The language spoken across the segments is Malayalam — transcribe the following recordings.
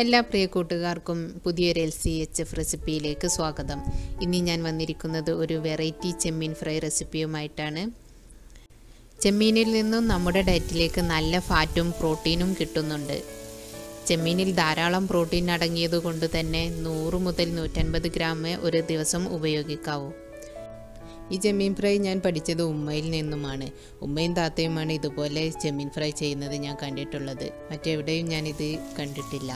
എല്ലാ പ്രിയ കൂട്ടുകാർക്കും പുതിയൊരു LCHF റെസിപ്പിയിലേക്ക് സ്വാഗതം. ഇന്ന് ഞാൻ വന്നിരിക്കുന്നത് ഒരു വെറൈറ്റി ചെമ്മീൻ ഫ്രൈ റെസിപ്പിയുമായിട്ടാണ്. ചെമ്മീനിൽ നിന്നും നമ്മുടെ ഡയറ്റിലേക്ക് നല്ല ഫാറ്റും പ്രോട്ടീനും കിട്ടുന്നുണ്ട്. ചെമ്മീനിൽ ധാരാളം പ്രോട്ടീൻ അടങ്ങിയതുകൊണ്ട് തന്നെ 100 മുതൽ 150 ഗ്രാം ഒരു ദിവസം ഉപയോഗിക്കാവൂ. ഈ ചെമ്മീൻ ഫ്രൈ ഞാൻ പഠിച്ചത് ഉമ്മയിൽ നിന്നുമാണ്. ഉമ്മയും താത്തയുമാണ് ഇതുപോലെ ചെമ്മീൻ ഫ്രൈ ചെയ്യുന്നത് ഞാൻ കണ്ടിട്ടുള്ളത്. മറ്റെവിടെയും ഞാനിത് കണ്ടിട്ടില്ല.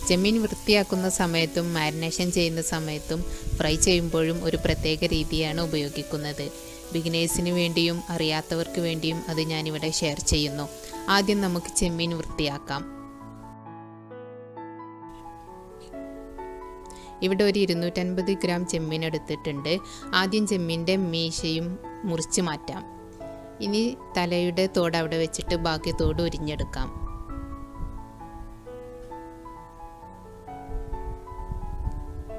ചെമ്മീൻ വൃത്തിയാക്കുന്ന സമയത്തും മാരിനേഷൻ ചെയ്യുന്ന സമയത്തും ഫ്രൈ ചെയ്യുമ്പോഴും ഒരു പ്രത്യേക രീതിയാണ് ഉപയോഗിക്കുന്നത്. ബിഗിനേഴ്സിന് വേണ്ടിയും അറിയാത്തവർക്ക് വേണ്ടിയും അത് ഞാനിവിടെ ഷെയർ ചെയ്യുന്നു. ആദ്യം നമുക്ക് ചെമ്മീൻ വൃത്തിയാക്കാം. ഇവിടെ ഒരു 250 ഗ്രാം ചെമ്മീൻ എടുത്തിട്ടുണ്ട്. ആദ്യം ചെമ്മീൻ്റെ മീശയും മുറിച്ച് മാറ്റാം. ഇനി തലയുടെ തോട് അവിടെ വെച്ചിട്ട് ബാക്കി തോട് ഉരിഞ്ഞെടുക്കാം.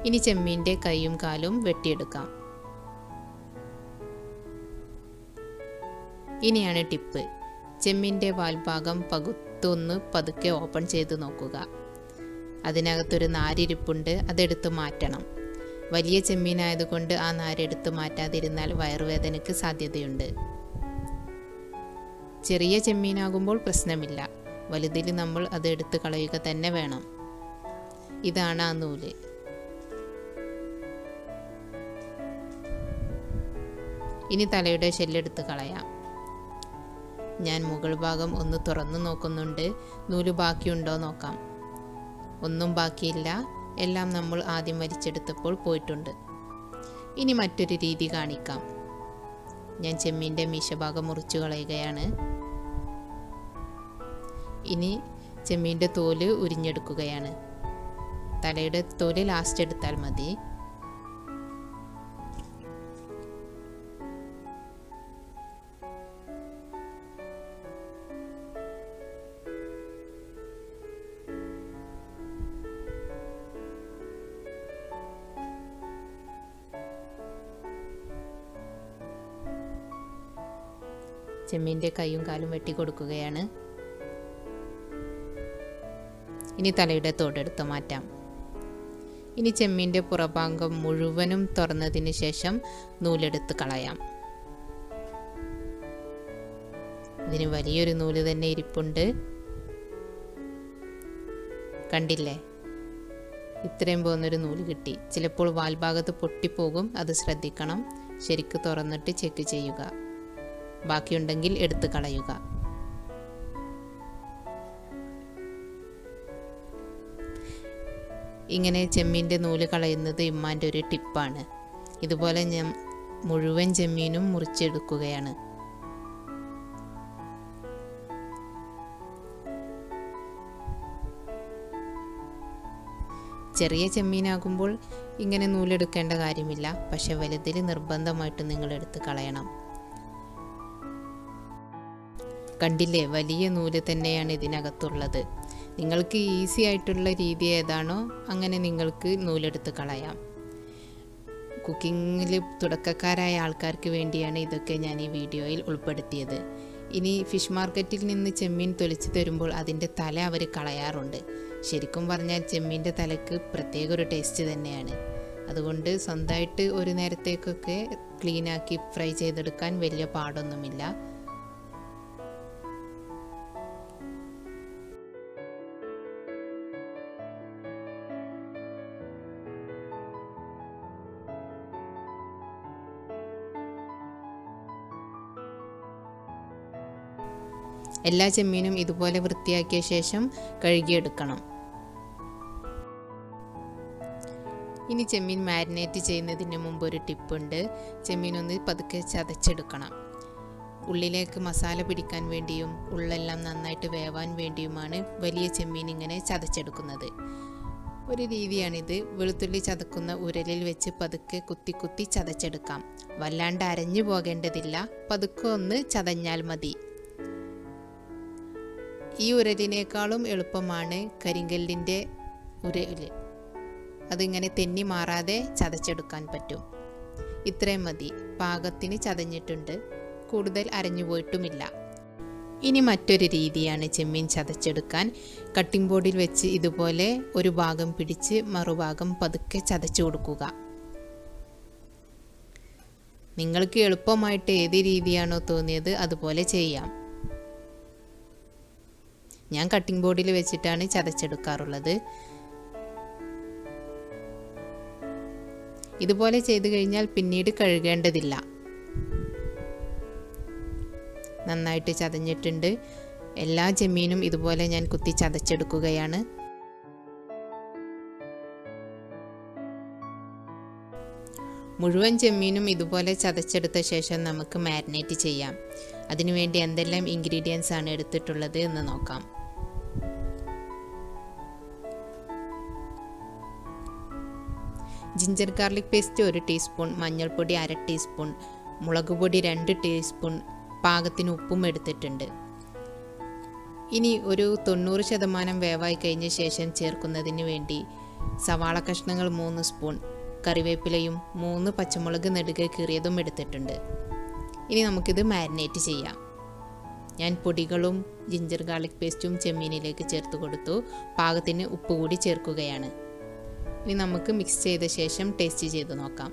ഇനി ചെമ്മീൻ്റെ കൈയും കാലും വെട്ടിയെടുക്കാം. ഇനിയാണ് ടിപ്പ്. ചെമ്മീൻ്റെ വാൽഭാഗം പകുത്തൊന്ന് പതുക്കെ ഓപ്പൺ ചെയ്ത് നോക്കുക. അതിനകത്തൊരു നാരിരിപ്പുണ്ട്, അതെടുത്ത് മാറ്റണം. വലിയ ചെമ്മീനായതുകൊണ്ട് ആ നാരെടുത്ത് മാറ്റാതിരുന്നാൽ വയറുവേദനയ്ക്ക് സാധ്യതയുണ്ട്. ചെറിയ ചെമ്മീനാകുമ്പോൾ പ്രശ്നമില്ല. വലുതിൽ നമ്മൾ അത് എടുത്ത് കളയുക തന്നെ വേണം. ഇതാണ് ആ നൂല്. ഇനി തലയുടെ ഷെല്ലെടുത്ത് കളയാം. ഞാൻ മുകൾ ഭാഗം ഒന്ന് തുറന്നു നോക്കുന്നുണ്ട്. നൂല് ബാക്കിയുണ്ടോ നോക്കാം. ഒന്നും ബാക്കിയില്ല. എല്ലാം നമ്മൾ ആദ്യം വലിച്ചെടുത്തപ്പോൾ പോയിട്ടുണ്ട്. ഇനി മറ്റൊരു രീതി കാണിക്കാം. ഞാൻ ചെമ്മീൻ്റെ മീശഭാഗം മുറിച്ചു കളയുകയാണ്. ഇനി ചെമ്മീൻ്റെ തോല് ഉരിഞ്ഞെടുക്കുകയാണ്. തലയുടെ തോല് ലാസ്റ്റ് എടുത്താൽ മതി. ചെമ്മീൻ്റെ കൈയും കാലും വെട്ടി കൊടുക്കുകയാണ്. ഇനി തലയുടെ തോടെടുത്ത് മാറ്റാം. ഇനി ചെമ്മീൻ്റെ പുറഭാഗം മുഴുവനും തുറന്നതിന് ശേഷം നൂലെടുത്ത് കളയാം. ഇതിന് വലിയൊരു നൂല് തന്നെ ഇരിപ്പുണ്ട്. കണ്ടില്ലേ? ഇത്രയും പോകുന്നൊരു നൂല് കിട്ടി. ചിലപ്പോൾ വാൽഭാഗത്ത് പൊട്ടിപ്പോകും, അത് ശ്രദ്ധിക്കണം. ശരിക്ക് തുറന്നിട്ട് ചെക്ക് ചെയ്യുക. ബാക്കിയുണ്ടെങ്കിൽ എടുത്ത് കളയുക. ഇങ്ങനെ ചെമ്മീൻ്റെ നൂല് കളയുന്നത് ഇമ്മാൻ്റെ ഒരു ടിപ്പാണ്. ഇതുപോലെ ഞാൻ മുഴുവൻ ചെമ്മീനും മുറിച്ചെടുക്കുകയാണ്. ചെറിയ ചെമ്മീനാകുമ്പോൾ ഇങ്ങനെ നൂലെടുക്കേണ്ട കാര്യമില്ല. പക്ഷെ വലുതിൽ നിർബന്ധമായിട്ട് നിങ്ങൾ എടുത്ത് കളയണം. കണ്ടില്ലേ? വലിയ നൂല് തന്നെയാണ് ഇതിനകത്തുള്ളത്. നിങ്ങൾക്ക് ഈസി ആയിട്ടുള്ള രീതി ഏതാണോ അങ്ങനെ നിങ്ങൾക്ക് നൂലെടുത്ത് കളയാം. കുക്കിങ്ങിൽ തുടക്കക്കാരായ ആൾക്കാർക്ക് വേണ്ടിയാണ് ഇതൊക്കെ ഞാൻ ഈ വീഡിയോയിൽ ഉൾപ്പെടുത്തിയത്. ഇനി ഫിഷ് മാർക്കറ്റിൽ നിന്ന് ചെമ്മീൻ തൊലിച്ച് തരുമ്പോൾ അതിൻ്റെ തല അവർ കളയാറുണ്ട്. ശരിക്കും പറഞ്ഞാൽ ചെമ്മീൻ്റെ തലക്ക് പ്രത്യേക ഒരു ടേസ്റ്റ് തന്നെയാണ്. അതുകൊണ്ട് സ്വന്തമായിട്ട് ഒരു നേരത്തേക്കൊക്കെ ക്ലീനാക്കി ഫ്രൈ ചെയ്തെടുക്കാൻ വലിയ പാടൊന്നുമില്ല. എല്ലാ ചെമ്മീനും ഇതുപോലെ വൃത്തിയാക്കിയ ശേഷം കഴുകിയെടുക്കണം. ഇനി ചെമ്മീൻ മാരിനേറ്റ് ചെയ്യുന്നതിന് മുമ്പ് ഒരു ടിപ്പുണ്ട്. ചെമ്മീൻ ഒന്ന് പതുക്കെ ചതച്ചെടുക്കണം. ഉള്ളിലേക്ക് മസാല പിടിക്കാൻ വേണ്ടിയും ഉള്ളെല്ലാം നന്നായിട്ട് വേവാൻ വേണ്ടിയുമാണ് വലിയ ചെമ്മീൻ ഇങ്ങനെ ചതച്ചെടുക്കുന്നത്. ഒരു രീതിയാണിത്. വെളുത്തുള്ളി ചതക്കുന്ന ഉരലിൽ വെച്ച് പതുക്കെ കുത്തി കുത്തി ചതച്ചെടുക്കാം. വല്ലാണ്ട് അരഞ്ഞു പോകേണ്ടതില്ല. പതുക്കെ ഒന്ന് ചതഞ്ഞാൽ മതി. ഈ ഉരലിനേക്കാളും എളുപ്പമാണ് കരിങ്കല്ലിൻ്റെ ഉരൽ. അതിങ്ങനെ തെന്നി മാറാതെ ചതച്ചെടുക്കാൻ പറ്റും. ഇത്രയും മതി. പാകത്തിന് ചതഞ്ഞിട്ടുണ്ട്. കൂടുതൽ അരഞ്ഞു പോയിട്ടുമില്ല. ഇനി മറ്റൊരു രീതിയാണ് ചെമ്മീൻ ചതച്ചെടുക്കാൻ. കട്ടിംഗ് ബോർഡിൽ വെച്ച് ഇതുപോലെ ഒരു ഭാഗം പിടിച്ച് മറുഭാഗം പതുക്കെ ചതച്ചു കൊടുക്കുക. നിങ്ങൾക്ക് എളുപ്പമായിട്ട് ഏത് രീതിയാണോ തോന്നിയത് അതുപോലെ ചെയ്യാം. ഞാൻ കട്ടിംഗ് ബോർഡിൽ വെച്ചിട്ടാണ് ചതച്ചെടുക്കാറുള്ളത്. ഇതുപോലെ ചെയ്തു കഴിഞ്ഞാൽ പിന്നീട് കഴുകേണ്ടതില്ല. നന്നായിട്ട് ചതഞ്ഞിട്ടുണ്ട്. എല്ലാ ചെമ്മീനും ഇതുപോലെ ഞാൻ കുത്തി ചതച്ചെടുക്കുകയാണ്. മുഴുവൻ ചെമ്മീനും ഇതുപോലെ ചതച്ചെടുത്ത ശേഷം നമുക്ക് മാരിനേറ്റ് ചെയ്യാം. അതിനുവേണ്ടി എന്തെല്ലാം ഇൻഗ്രീഡിയൻസ് ആണ് എടുത്തിട്ടുള്ളത് എന്ന് നോക്കാം. ജിഞ്ചർ ഗാർലിക് പേസ്റ്റ് 1 ടീസ്പൂൺ, മഞ്ഞൾപ്പൊടി 1/2 ടീസ്പൂൺ, മുളക് പൊടി 2 ടീസ്പൂൺ, പാകത്തിന് ഉപ്പും എടുത്തിട്ടുണ്ട്. ഇനി ഒരു 90% വേവായി കഴിഞ്ഞ ശേഷം ചേർക്കുന്നതിന് വേണ്ടി സവാള കഷ്ണങ്ങൾ 3 സ്പൂൺ, കറിവേപ്പിലയും 3 പച്ചമുളക് നെടുകെ കീറിയതും എടുത്തിട്ടുണ്ട്. ഇനി നമുക്കിത് മാരിനേറ്റ് ചെയ്യാം. ഞാൻ പൊടികളും ജിഞ്ചർ ഗാർലിക് പേസ്റ്റും ചെമ്മീനിലേക്ക് ചേർത്ത് കൊടുത്തു. പാകത്തിന് ഉപ്പ് കൂടി ചേർക്കുകയാണ്. ഇനി നമുക്ക് മിക്സ് ചെയ്ത ശേഷം ടേസ്റ്റ് ചെയ്ത് നോക്കാം.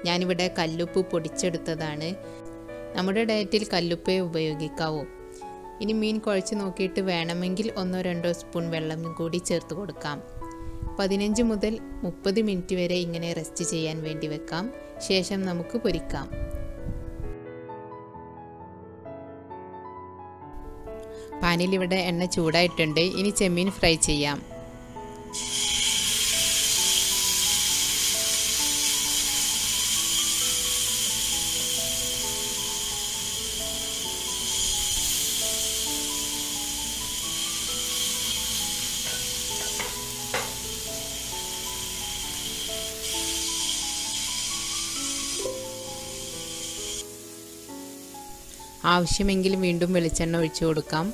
ഞാനിവിടെ കല്ലുപ്പ് പൊടിച്ചെടുത്തതാണ്. നമ്മുടെ ഡയറ്റിൽ കല്ലുപ്പേ ഉപയോഗിക്കാവൂ. ഇനി മീൻ കുഴച്ച് നോക്കിയിട്ട് വേണമെങ്കിൽ 1-2 സ്പൂൺ വെള്ളം കൂടി ചേർത്ത് കൊടുക്കാം. 15 മുതൽ 30 മിനിറ്റ് വരെ ഇങ്ങനെ റെസ്റ്റ് ചെയ്യാൻ വേണ്ടി വെക്കാം. ശേഷം നമുക്ക് പൊരിക്കാം. പാനിൽ ഇവിടെ എണ്ണ ചൂടായിട്ടുണ്ട്. ഇനി ചെമ്മീൻ ഫ്രൈ ചെയ്യാം. ആവശ്യമെങ്കിൽ വീണ്ടും വെളിച്ചെണ്ണ ഒഴിച്ചു കൊടുക്കാം.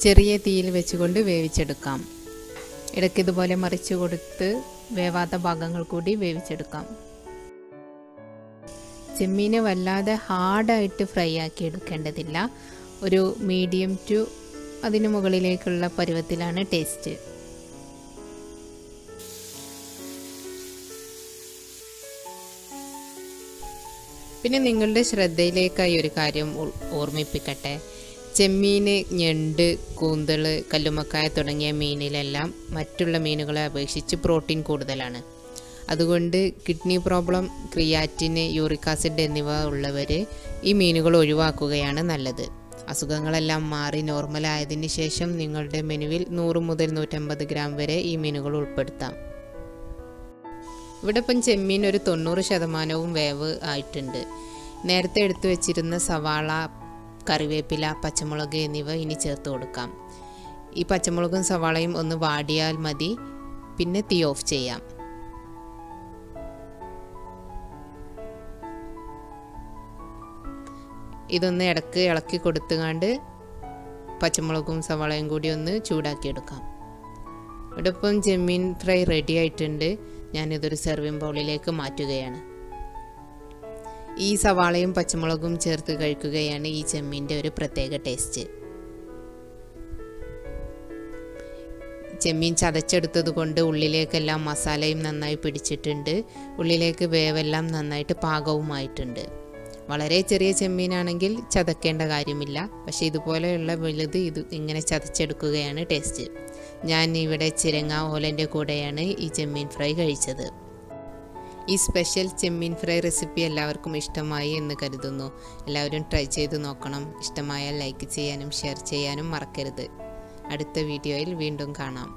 ചെറിയ തീയിൽ വെച്ചുകൊണ്ട് വേവിച്ചെടുക്കാം. ഇടയ്ക്ക് ഇതുപോലെ മറിച്ചു കൊടുത്ത് വേവാത്ത ഭാഗങ്ങൾ കൂടി വേവിച്ചെടുക്കാം. ചെമ്മീനെ വല്ലാതെ ഹാർഡായിട്ട് ഫ്രൈ ആക്കി എടുക്കേണ്ടതില്ല. ഒരു മീഡിയം ടു അതിന് മുകളിലേക്കുള്ള പരുവത്തിലാണ് ടേസ്റ്റ്. പിന്നെ നിങ്ങളുടെ ശ്രദ്ധയിലേക്കായി ഒരു കാര്യം ഓർമ്മിപ്പിക്കട്ടെ. ചെമ്മീന്, ഞണ്ട്, കൂന്തൾ, കല്ലുമ്മക്കായ തുടങ്ങിയ മീനിലെല്ലാം മറ്റുള്ള മീനുകളെ അപേക്ഷിച്ച് പ്രോട്ടീൻ കൂടുതലാണ്. അതുകൊണ്ട് കിഡ്നി പ്രോബ്ലം, ക്രിയാറ്റിന്, യൂറിക് ആസിഡ് എന്നിവ ഉള്ളവർ ഈ മീനുകൾ ഒഴിവാക്കുകയാണ് നല്ലത്. അസുഖങ്ങളെല്ലാം മാറി നോർമലായതിന് ശേഷം നിങ്ങളുടെ മെനുവിൽ 100 മുതൽ 150 ഗ്രാം വരെ ഈ മീനുകൾ ഉൾപ്പെടുത്താം. ഇവിടെ ഇപ്പം ചെമ്മീൻ ഒരു 90% വേവ് ആയിട്ടുണ്ട്. നേരത്തെ എടുത്തു വെച്ചിരുന്ന സവാള, കറിവേപ്പില, പച്ചമുളക് എന്നിവ ഇനി ചേർത്ത് കൊടുക്കാം. ഈ പച്ചമുളകും സവാളയും ഒന്ന് വാടിയാൽ മതി. പിന്നെ തീ ഓഫ് ചെയ്യാം. ഇതൊന്ന് ഇടയ്ക്ക് ഇളക്കി കൊടുത്തുകൊണ്ട് പച്ചമുളകും സവാളയും കൂടി ഒന്ന് ചൂടാക്കിയെടുക്കാം. ഇവിടെ ഇപ്പം ചെമ്മീൻ ഫ്രൈ റെഡി ആയിട്ടുണ്ട്. ഞാനിതൊരു സെർവിങ് ബൗളിലേക്ക് മാറ്റുകയാണ്. ഈ സവാളയും പച്ചമുളകും ചേർത്ത് കഴിക്കുകയാണ് ഈ ചെമ്മീൻ്റെ ഒരു പ്രത്യേക ടേസ്റ്റ്. ചെമ്മീൻ ചതച്ചെടുത്തത് കൊണ്ട് ഉള്ളിലേക്കെല്ലാം മസാലയും നന്നായി പിടിച്ചിട്ടുണ്ട്. ഉള്ളിലേക്ക് വേവെല്ലാം നന്നായിട്ട് പാകവുമായിട്ടുണ്ട്. വളരെ ചെറിയ ചെമ്മീനാണെങ്കിൽ ചതക്കേണ്ട കാര്യമില്ല. പക്ഷേ ഇതുപോലെയുള്ള വലുത് ഇങ്ങനെ ചതച്ചെടുക്കുകയാണ് ടേസ്റ്റ്. ഞാൻ ഇവിടെ ചിരങ്ങ ഓലൻ്റെ കൂടെയാണ് ഈ ചെമ്മീൻ ഫ്രൈ കഴിച്ചത്. ഈ സ്പെഷ്യൽ ചെമ്മീൻ ഫ്രൈ റെസിപ്പി എല്ലാവർക്കും ഇഷ്ടമായി എന്ന് കരുതുന്നു. എല്ലാവരും ട്രൈ ചെയ്ത് നോക്കണം. ഇഷ്ടമായാൽ ലൈക്ക് ചെയ്യാനും ഷെയർ ചെയ്യാനും മറക്കരുത്. അടുത്ത വീഡിയോയിൽ വീണ്ടും കാണാം.